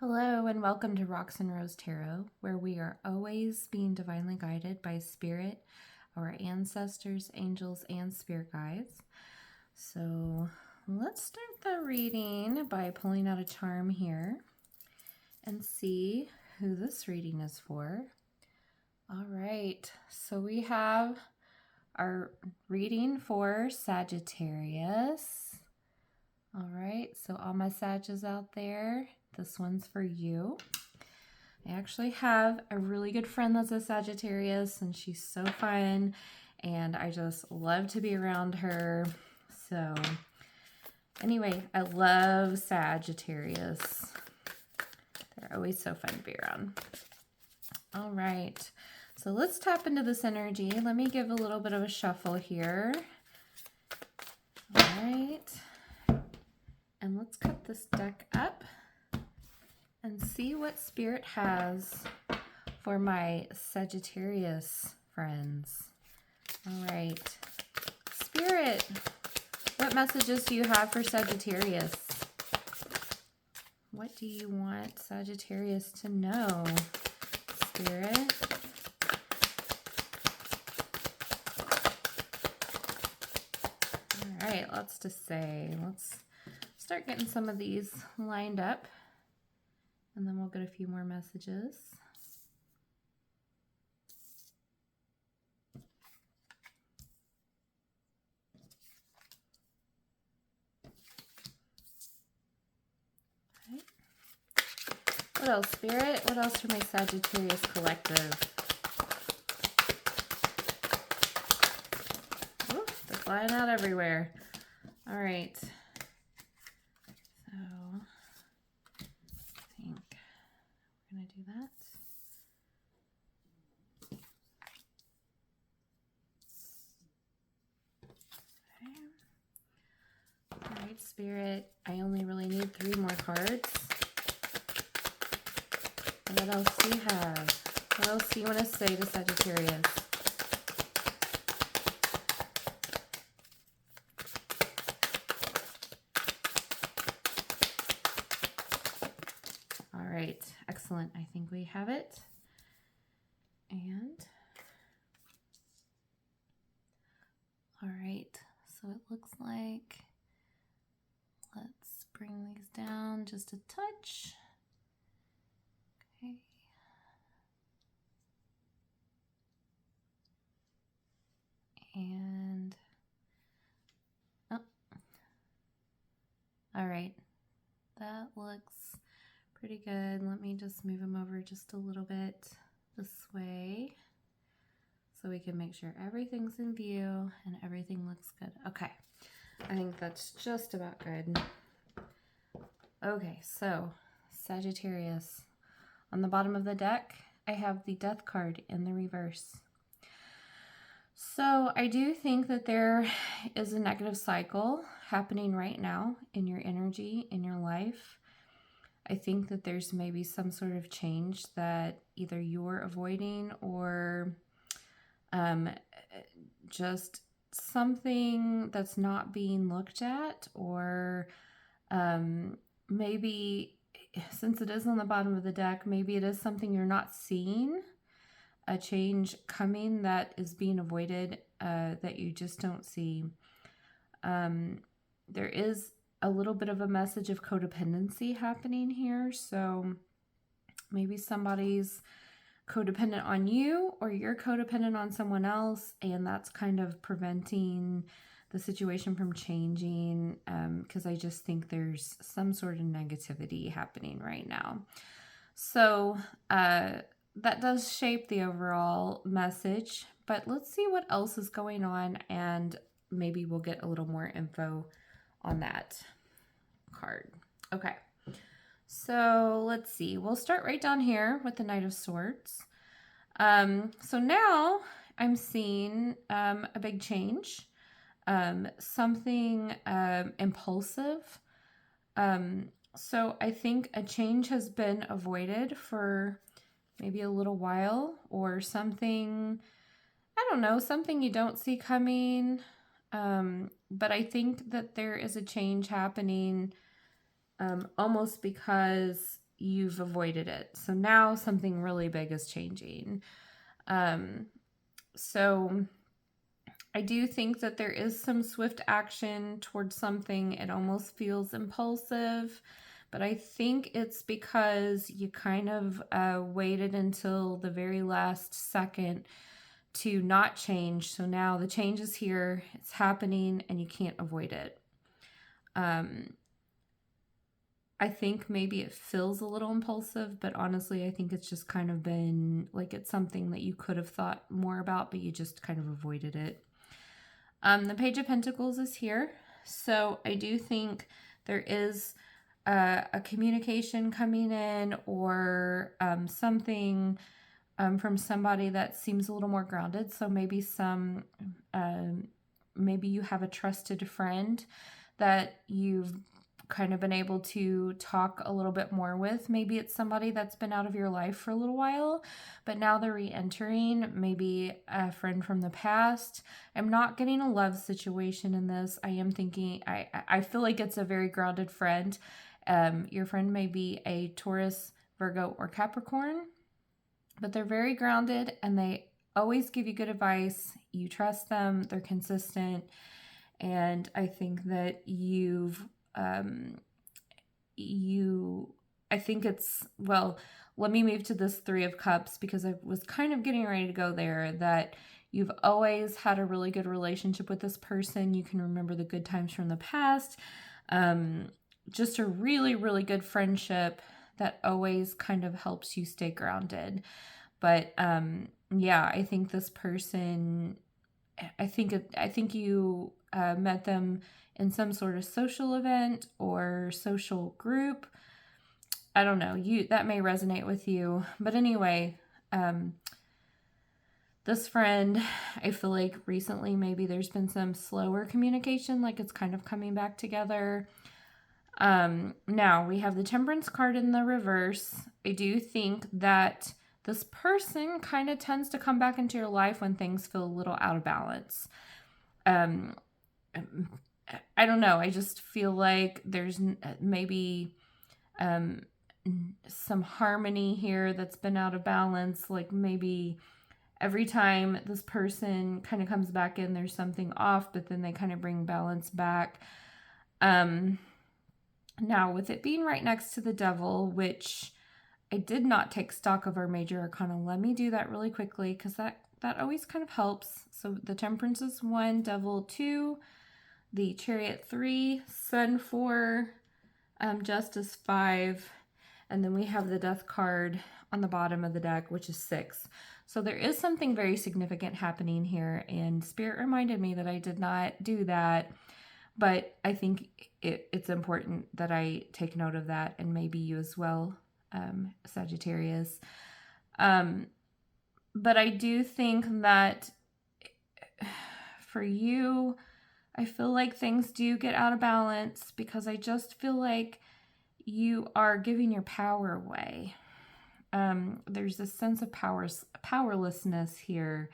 Hello and welcome to Rocks and Rose Tarot, where we are always being divinely guided by Spirit, our ancestors, angels, and spirit guides. So let's start the reading by pulling out a charm here and see who this reading is for. All right, so we have our reading for Sagittarius. All right, so all my Sages out there, this one's for you. I actually have a really good friend that's a Sagittarius, and she's so fun, and I just love to be around her. So anyway, I love Sagittarius. They're always so fun to be around. All right, so let's tap into this energy. Let me give a little bit of a shuffle here. All right. And let's cut this deck up and see what Spirit has for my Sagittarius friends. All right. Spirit, what messages do you have for Sagittarius? What do you want Sagittarius to know, Spirit? All right, lots to say. Let's start getting some of these lined up, and then we'll get a few more messages. Okay. What else, Spirit? What else for my Sagittarius collective? Oof, they're flying out everywhere. All right. Do that. Okay. All right, Spirit. I only really need 3 more cards. What else do you have? What else do you want to say to Sagittarius? All right, excellent. I think we have it. And all right, so it looks like, let's bring these down just a touch. Okay. And, oh, all right, that looks pretty good. Let me just move them over just a little bit this way so we can make sure everything's in view and everything looks good. Okay, I think that's just about good. Okay, so Sagittarius. On the bottom of the deck, I have the Death card in the reverse. So I do think that there is a negative cycle happening right now in your energy, in your life. I think that there's maybe some sort of change that either you're avoiding or just something that's not being looked at, or maybe since it is on the bottom of the deck, maybe it is something you're not seeing, a change coming that is being avoided, that you just don't see. There is a little bit of a message of codependency happening here. So maybe somebody's codependent on you or you're codependent on someone else, and that's kind of preventing the situation from changing, because I just think there's some sort of negativity happening right now. So that does shape the overall message, but let's see what else is going on, and maybe we'll get a little more info on that card. Okay, so let's see. We'll start right down here with the Knight of Swords. So now I'm seeing a big change, something impulsive. So I think a change has been avoided for maybe a little while, or something, I don't know, something you don't see coming. But I think that there is a change happening, almost because you've avoided it. So now something really big is changing. So I do think that there is some swift action towards something. It almost feels impulsive, but I think it's because you kind of waited until the very last second to not change. So now the change is here, it's happening, and you can't avoid it. I think maybe it feels a little impulsive, but honestly, I think it's just kind of been like it's something that you could have thought more about, but you just kind of avoided it. The Page of Pentacles is here. So I do think there is a communication coming in, or something from somebody that seems a little more grounded. So maybe maybe you have a trusted friend that you've kind of been able to talk a little bit more with. Maybe it's somebody that's been out of your life for a little while, but now they're re-entering, maybe a friend from the past. I'm not getting a love situation in this. I am thinking, I feel like it's a very grounded friend. Your friend may be a Taurus, Virgo, or Capricorn, but they're very grounded and they always give you good advice. You trust them, they're consistent. And I think that I think it's, well, let me move to this Three of Cups, because I was kind of getting ready to go there, that you've always had a really good relationship with this person. You can remember the good times from the past. Just a really, really good friendship that always kind of helps you stay grounded. But yeah, I think this person, I think you met them in some sort of social event or social group. I don't know, that may resonate with you. But anyway, this friend, I feel like recently maybe there's been some slower communication, like it's kind of coming back together. Now we have the Temperance card in the reverse. I do think that this person kind of tends to come back into your life when things feel a little out of balance. I don't know. I just feel like there's maybe some harmony here that's been out of balance. Like maybe every time this person kind of comes back in, there's something off, but then they kind of bring balance back. Now, with it being right next to the Devil, which I did not take stock of our major arcana, let me do that really quickly, because that always kind of helps. So the Temperance is 1, Devil 2, the Chariot 3, Sun 4, Justice 5, and then we have the Death card on the bottom of the deck, which is 6. So there is something very significant happening here, and Spirit reminded me that I did not do that, but I think it's important that I take note of that, and maybe you as well, Sagittarius. But I do think that for you, I feel like things do get out of balance, because I just feel like you are giving your power away. There's this sense of powerlessness here.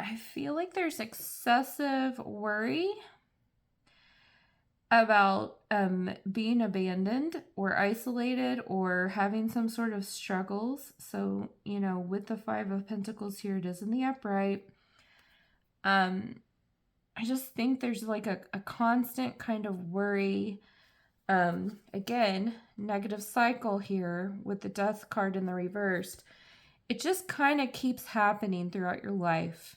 I feel like there's excessive worry about being abandoned or isolated or having some sort of struggles. So, with the 5 of Pentacles here, it is in the upright. I just think there's like a constant kind of worry. Again, negative cycle here with the Death card in the reversed. It just kind of keeps happening throughout your life.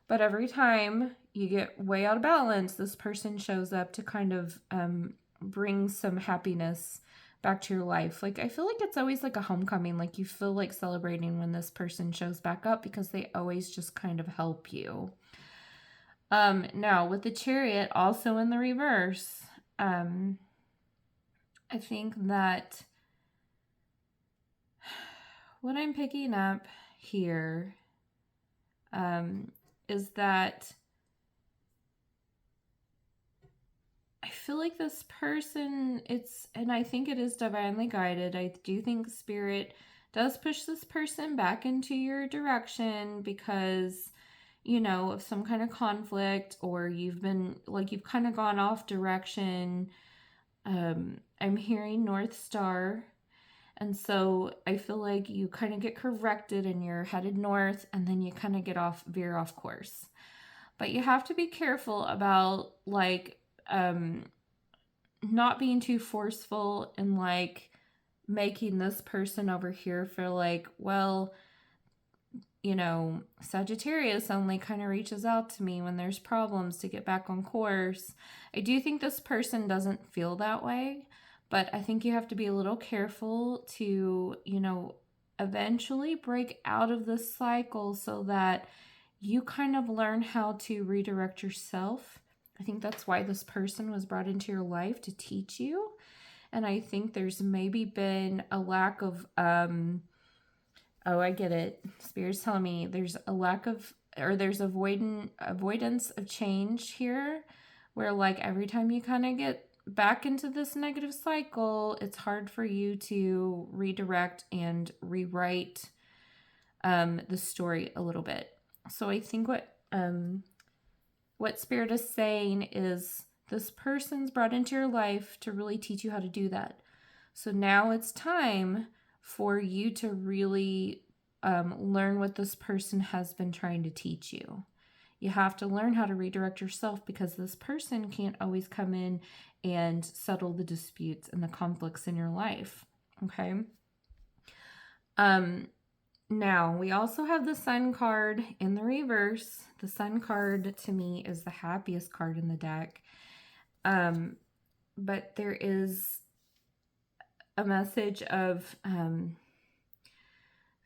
But every time you get way out of balance, this person shows up to kind of bring some happiness back to your life. Like, I feel like it's always like a homecoming. Like, you feel like celebrating when this person shows back up, because they always just kind of help you. Now, with the Chariot also in the reverse, I think that what I'm picking up here is that I feel like this person, and I think it is divinely guided. I do think Spirit does push this person back into your direction because, of some kind of conflict, or you've kind of gone off direction. I'm hearing North Star. And so I feel like you kind of get corrected and you're headed north, and then you kind of veer off course. But you have to be careful about like not being too forceful and like making this person over here feel like, well, Sagittarius only kind of reaches out to me when there's problems to get back on course. I do think this person doesn't feel that way, but I think you have to be a little careful to, eventually break out of this cycle so that you kind of learn how to redirect yourself. I think that's why this person was brought into your life, to teach you. And I think there's maybe been a lack of, oh, I get it. Spirit's telling me there's a lack of, or there's avoidance of change here, where like every time you kind of get back into this negative cycle, it's hard for you to redirect and rewrite the story a little bit. So I think what Spirit is saying is this person's brought into your life to really teach you how to do that. So now it's time for you to really learn what this person has been trying to teach you. You have to learn how to redirect yourself, because this person can't always come in and settle the disputes and the conflicts in your life. Okay. Now, we also have the Sun card in the reverse. The Sun card, to me, is the happiest card in the deck. But there is a message of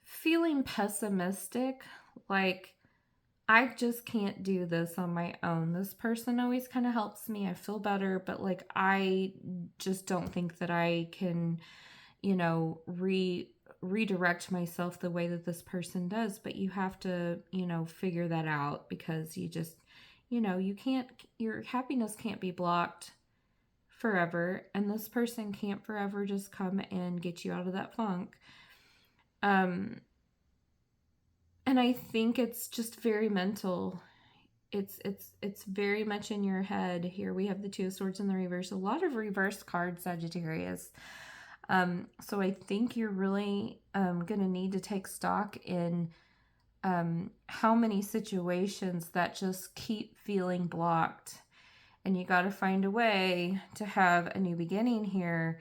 feeling pessimistic, like, I just can't do this on my own. This person always kind of helps me. I feel better, but like, I just don't think that I can, redirect myself the way that this person does. But you have to, figure that out, because you just, you can't, your happiness can't be blocked forever, and this person can't forever just come and get you out of that funk. And I think it's just very mental. It's very much in your head. Here we have the Two of Swords in the reverse. A lot of reverse cards, Sagittarius. So I think you're really going to need to take stock in how many situations that just keep feeling blocked. And you got to find a way to have a new beginning here.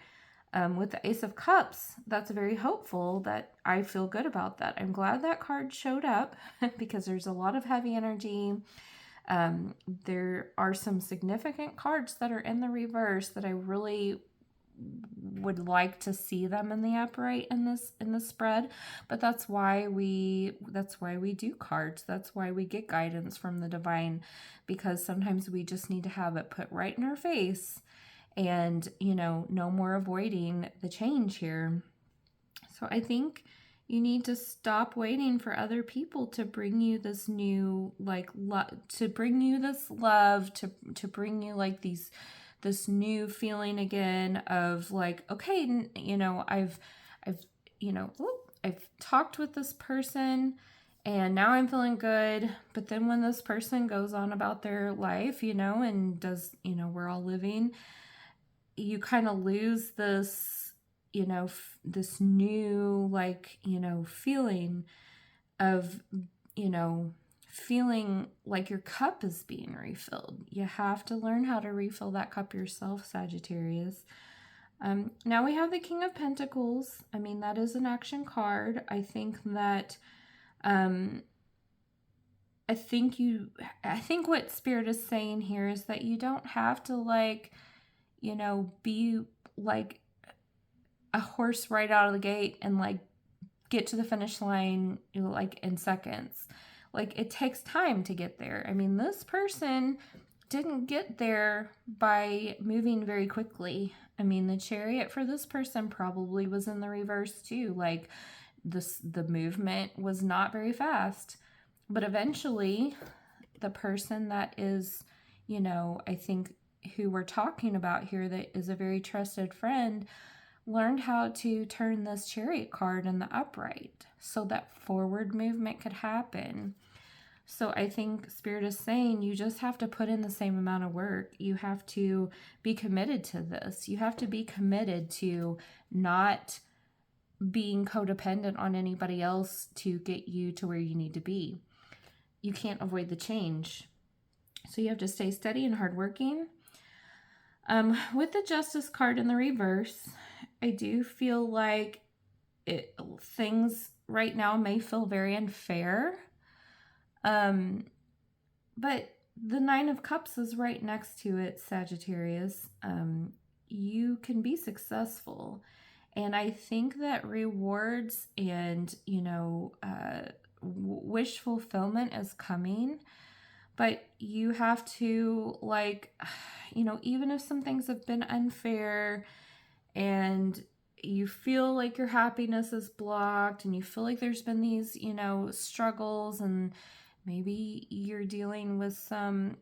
With the Ace of Cups, that's very hopeful. That I feel good about that. I'm glad that card showed up because there's a lot of heavy energy. There are some significant cards that are in the reverse that I really would like to see them in the upright in this spread, but that's why we do cards. That's why we get guidance from the divine, because sometimes we just need to have it put right in our face, and no more avoiding the change here. So I think you need to stop waiting for other people to bring you this new to bring you this love, to bring you like this new feeling again of like, okay, I've talked with this person and now I'm feeling good. But then when this person goes on about their life, and does, we're all living, you kind of lose this, this new, feeling of, feeling like your cup is being refilled. You have to learn how to refill that cup yourself, Sagittarius. Now we have the King of Pentacles. I mean, that is an action card. I think that, I think what Spirit is saying here is that you don't have to be like a horse right out of the gate and get to the finish line in seconds. It takes time to get there. I mean, this person didn't get there by moving very quickly. I mean, the Chariot for this person probably was in the reverse too. The movement was not very fast. But eventually, the person that is, I think who we're talking about here, that is a very trusted friend, learned how to turn this Chariot card in the upright so that forward movement could happen. So I think Spirit is saying you just have to put in the same amount of work. You have to be committed to this. You have to be committed to not being codependent on anybody else to get you to where you need to be. You can't avoid the change. So you have to stay steady and hardworking. With the Justice card in the reverse, I do feel like things right now may feel very unfair. But the Nine of Cups is right next to it, Sagittarius. You can be successful. And I think that rewards and, wish fulfillment is coming. But you have to, even if some things have been unfair and you feel like your happiness is blocked and you feel like there's been these, struggles, and maybe you're dealing with some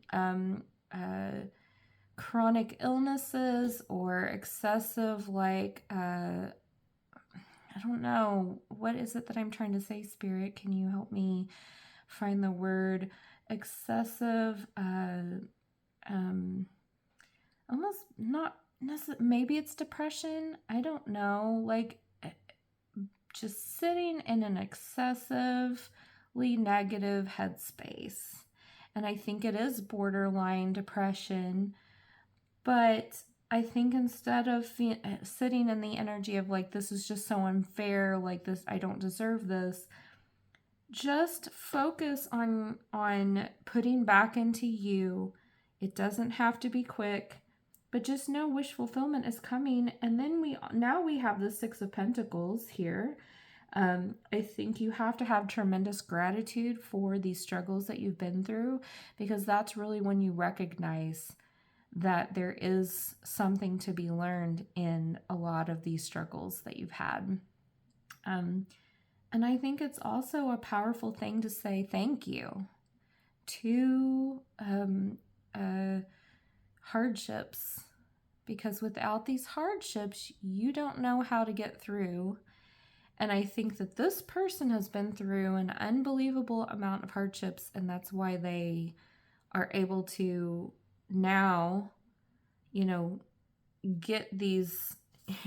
chronic illnesses or excessive, I don't know. What is it that I'm trying to say, Spirit? Can you help me find the word? Excessive, almost not necessarily, maybe it's depression. I don't know. Just sitting in an excessively negative headspace. And I think it is borderline depression. But I think instead of sitting in the energy of this is just so unfair, this, I don't deserve this, just focus on putting back into you. It doesn't have to be quick, but just know wish fulfillment is coming. And then we have the Six of Pentacles here. I think you have to have tremendous gratitude for these struggles that you've been through, because that's really when you recognize that there is something to be learned in a lot of these struggles that you've had. And I think it's also a powerful thing to say thank you to hardships, because without these hardships, you don't know how to get through. And I think that this person has been through an unbelievable amount of hardships, and that's why they are able to now, get these.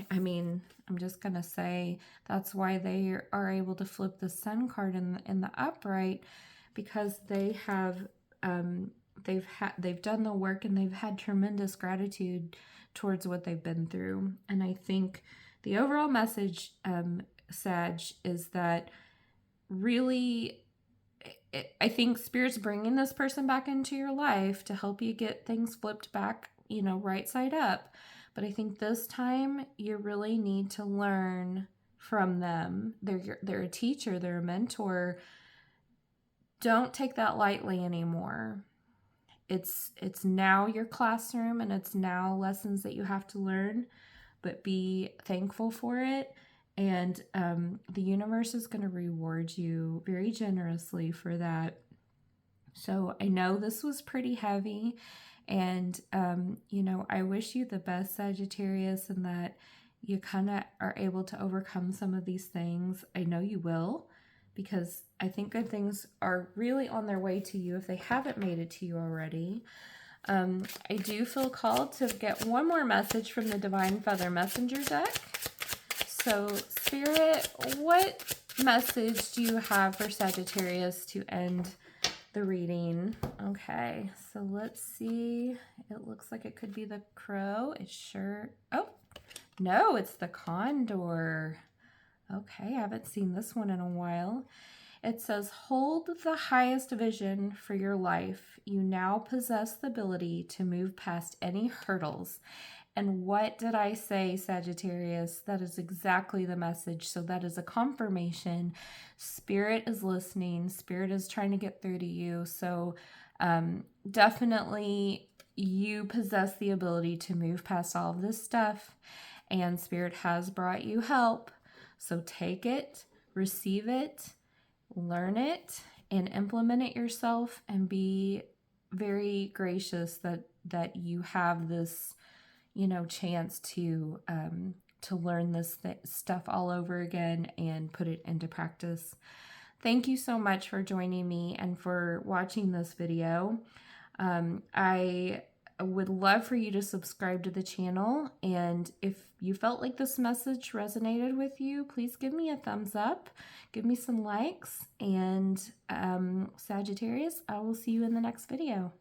I'm just going to say that's why they are able to flip the Sun card in the upright, because they have they've done the work and they've had tremendous gratitude towards what they've been through. And I think the overall message, Sag, is that really, I think Spirit's bringing this person back into your life to help you get things flipped back, right side up. But I think this time you really need to learn from them. They're a teacher, they're a mentor. Don't take that lightly anymore. It's now your classroom, and it's now lessons that you have to learn, but be thankful for it. And the universe is going to reward you very generously for that. So I know this was pretty heavy. And, I wish you the best, Sagittarius, and that you kind of are able to overcome some of these things. I know you will, because I think good things are really on their way to you if they haven't made it to you already. I do feel called to get one more message from the Divine Feather Messenger deck. So, Spirit, what message do you have for Sagittarius to end the reading? Okay, so let's see. It looks like it could be the crow. It sure... Oh, no, it's the condor. Okay, I haven't seen this one in a while. It says, hold the highest vision for your life. You now possess the ability to move past any hurdles. And what did I say, Sagittarius? That is exactly the message. So that is a confirmation. Spirit is listening. Spirit is trying to get through to you. So definitely you possess the ability to move past all of this stuff. And Spirit has brought you help. So take it, receive it, learn it, and implement it yourself, and be very gracious that you have this, chance to learn this stuff all over again and put it into practice. Thank you so much for joining me and for watching this video. I would love for you to subscribe to the channel, and if you felt like this message resonated with you, please give me a thumbs up, give me some likes, and Sagittarius, I will see you in the next video.